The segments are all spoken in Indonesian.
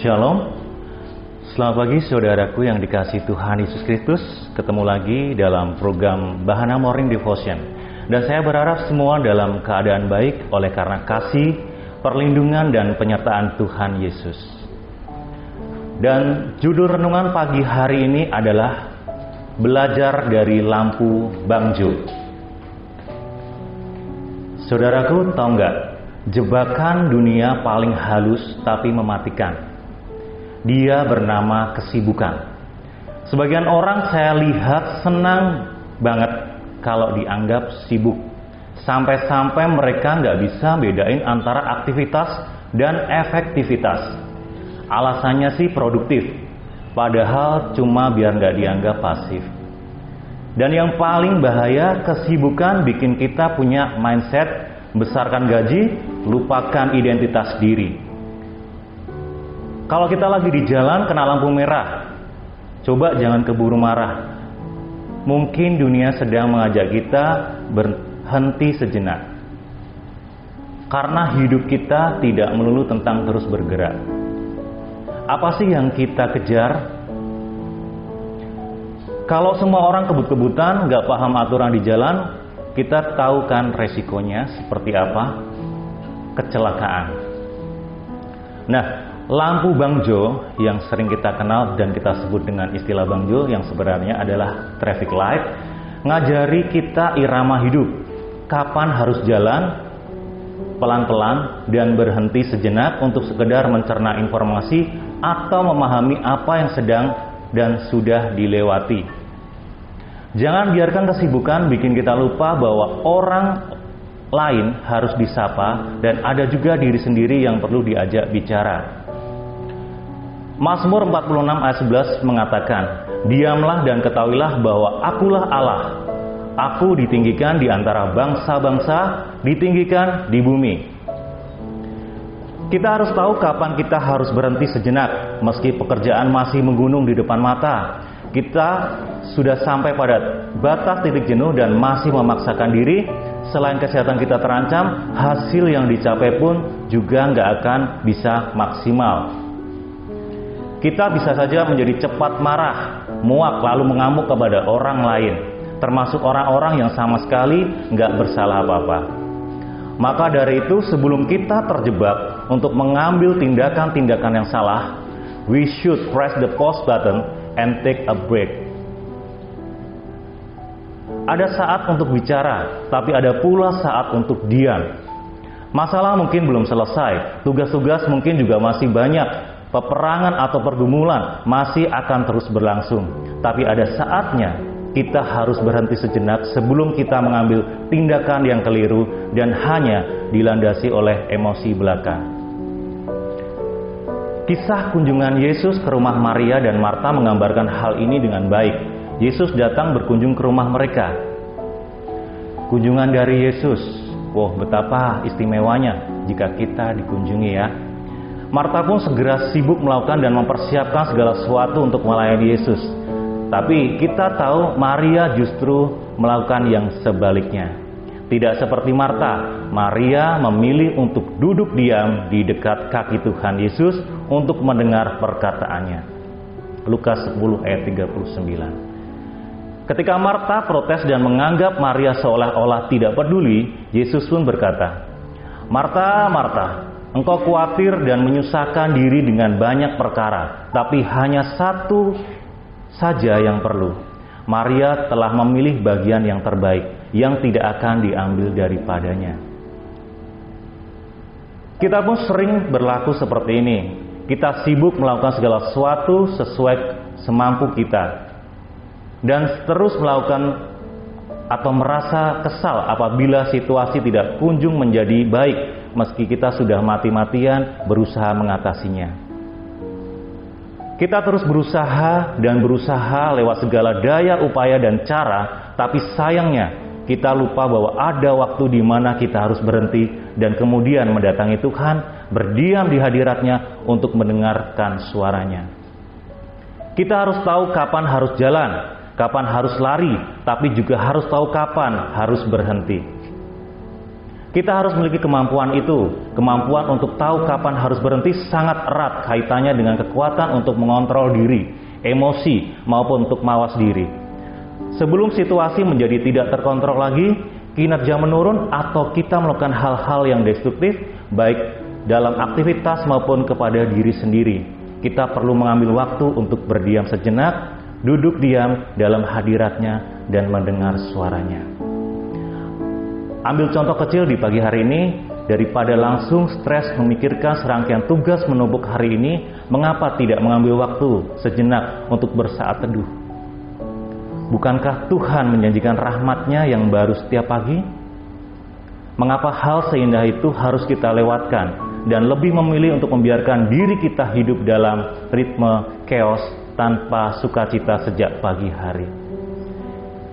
Shalom. Selamat pagi saudaraku yang dikasihi Tuhan Yesus Kristus. Ketemu lagi dalam program Bahana Morning Devotion. Dan saya berharap semua dalam keadaan baik oleh karena kasih, perlindungan dan penyertaan Tuhan Yesus. Dan judul renungan pagi hari ini adalah Belajar dari Lampu Bang Jo. Saudaraku, tahu nggak? Jebakan dunia paling halus tapi mematikan. Dia bernama kesibukan. Sebagian orang saya lihat senang banget kalau dianggap sibuk. Sampai-sampai mereka nggak bisa bedain antara aktivitas dan efektivitas. Alasannya sih produktif, padahal cuma biar nggak dianggap pasif. Dan yang paling bahaya, kesibukan bikin kita punya mindset besarkan gaji, lupakan identitas diri. Kalau kita lagi di jalan kena lampu merah, coba jangan keburu marah. Mungkin dunia sedang mengajak kita berhenti sejenak. Karena hidup kita tidak melulu tentang terus bergerak. Apa sih yang kita kejar? Kalau semua orang kebut-kebutan, gak paham aturan di jalan, kita tahu kan resikonya seperti apa? Kecelakaan. Nah, lampu Bang Jo yang sering kita kenal dan kita sebut dengan istilah Bang Jo yang sebenarnya adalah traffic light, ngajari kita irama hidup. Kapan harus jalan pelan-pelan dan berhenti sejenak untuk sekedar mencerna informasi atau memahami apa yang sedang dan sudah dilewati. Jangan biarkan kesibukan bikin kita lupa bahwa orang lain harus disapa dan ada juga diri sendiri yang perlu diajak bicara. Mazmur 46 ayat 11 mengatakan, "Diamlah dan ketahuilah bahwa akulah Allah. Aku ditinggikan di antara bangsa-bangsa, ditinggikan di bumi." Kita harus tahu kapan kita harus berhenti sejenak, meski pekerjaan masih menggunung di depan mata. Kita sudah sampai pada batas titik jenuh dan masih memaksakan diri. Selain kesehatan kita terancam, hasil yang dicapai pun juga nggak akan bisa maksimal. Kita bisa saja menjadi cepat marah, muak lalu mengamuk kepada orang lain, termasuk orang-orang yang sama sekali nggak bersalah apa-apa. Maka dari itu, sebelum kita terjebak untuk mengambil tindakan-tindakan yang salah, we should press the pause button and take a break. Ada saat untuk bicara, tapi ada pula saat untuk diam. Masalah mungkin belum selesai, tugas-tugas mungkin juga masih banyak. Peperangan atau pergumulan masih akan terus berlangsung. Tapi ada saatnya kita harus berhenti sejenak sebelum kita mengambil tindakan yang keliru dan hanya dilandasi oleh emosi belaka. Kisah kunjungan Yesus ke rumah Maria dan Marta menggambarkan hal ini dengan baik. Yesus datang berkunjung ke rumah mereka. Kunjungan dari Yesus, betapa istimewanya jika kita dikunjungi ya. Marta pun segera sibuk melakukan dan mempersiapkan segala sesuatu untuk melayani Yesus. Tapi kita tahu Maria justru melakukan yang sebaliknya. Tidak seperti Marta, Maria memilih untuk duduk diam di dekat kaki Tuhan Yesus untuk mendengar perkataannya. Lukas 10 ayat 39. Ketika Marta protes dan menganggap Maria seolah-olah tidak peduli, Yesus pun berkata, "Marta, Marta, engkau khawatir dan menyusahkan diri dengan banyak perkara, tapi hanya satu saja yang perlu. Maria telah memilih bagian yang terbaik, yang tidak akan diambil daripadanya." Kita pun sering berlaku seperti ini. Kita sibuk melakukan segala sesuatu sesuai semampu kita. Dan terus melakukan atau merasa kesal apabila situasi tidak kunjung menjadi baik, meski kita sudah mati-matian berusaha mengatasinya. Kita terus berusaha lewat segala daya, upaya dan cara, tapi sayangnya kita lupa bahwa ada waktu di mana kita harus berhenti dan kemudian mendatangi Tuhan, berdiam di hadiratnya untuk mendengarkan suaranya. Kita harus tahu kapan harus jalan, kapan harus lari, tapi juga harus tahu kapan harus berhenti. Kita harus memiliki kemampuan itu. Kemampuan untuk tahu kapan harus berhenti sangat erat kaitannya dengan kekuatan untuk mengontrol diri, emosi, maupun untuk mawas diri. Sebelum situasi menjadi tidak terkontrol lagi, kinerja menurun, atau kita melakukan hal-hal yang destruktif, baik dalam aktivitas maupun kepada diri sendiri. Kita perlu mengambil waktu untuk berdiam sejenak, duduk diam dalam hadiratnya, dan mendengar suaranya. Ambil contoh kecil di pagi hari ini, daripada langsung stres memikirkan serangkaian tugas menumpuk hari ini, mengapa tidak mengambil waktu sejenak untuk bersaat teduh? Bukankah Tuhan menjanjikan rahmat-Nya yang baru setiap pagi? Mengapa hal seindah itu harus kita lewatkan dan lebih memilih untuk membiarkan diri kita hidup dalam ritme chaos tanpa sukacita sejak pagi hari?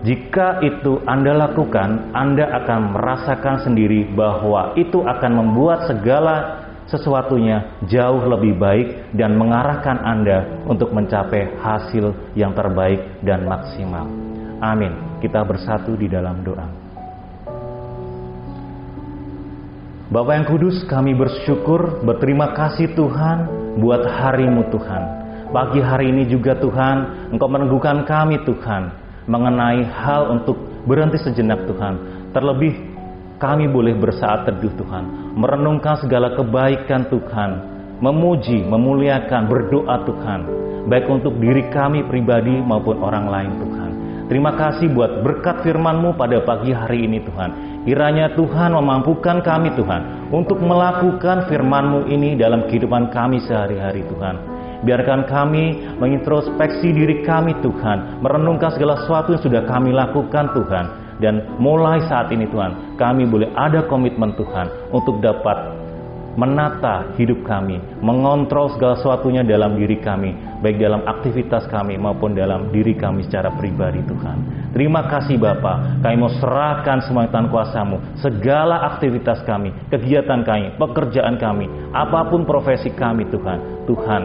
Jika itu Anda lakukan, Anda akan merasakan sendiri bahwa itu akan membuat segala sesuatunya jauh lebih baik dan mengarahkan Anda untuk mencapai hasil yang terbaik dan maksimal. Amin. Kita bersatu di dalam doa. Bapa yang kudus, kami bersyukur, berterima kasih Tuhan buat hari-Mu Tuhan. Pagi hari ini juga Tuhan, Engkau meneguhkan kami Tuhan, mengenai hal untuk berhenti sejenak Tuhan. Terlebih kami boleh bersaat teduh Tuhan, merenungkan segala kebaikan Tuhan, memuji, memuliakan, berdoa Tuhan, baik untuk diri kami pribadi maupun orang lain Tuhan. Terima kasih buat berkat firman-Mu pada pagi hari ini Tuhan. Kiranya Tuhan memampukan kami Tuhan untuk melakukan firman-Mu ini dalam kehidupan kami sehari-hari Tuhan. Biarkan kami mengintrospeksi diri kami Tuhan, merenungkan segala sesuatu yang sudah kami lakukan Tuhan. Dan mulai saat ini Tuhan, kami boleh ada komitmen Tuhan untuk dapat menata hidup kami, mengontrol segala sesuatunya dalam diri kami, baik dalam aktivitas kami maupun dalam diri kami secara pribadi Tuhan. Terima kasih Bapa, kami mau serahkan semua tangan kuasa-Mu, segala aktivitas kami, kegiatan kami, pekerjaan kami, apapun profesi kami Tuhan. Tuhan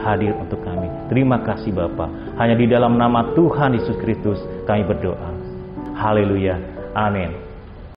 hadir untuk kami. Terima kasih Bapa. Hanya di dalam nama Tuhan Yesus Kristus kami berdoa. Haleluya. Amin.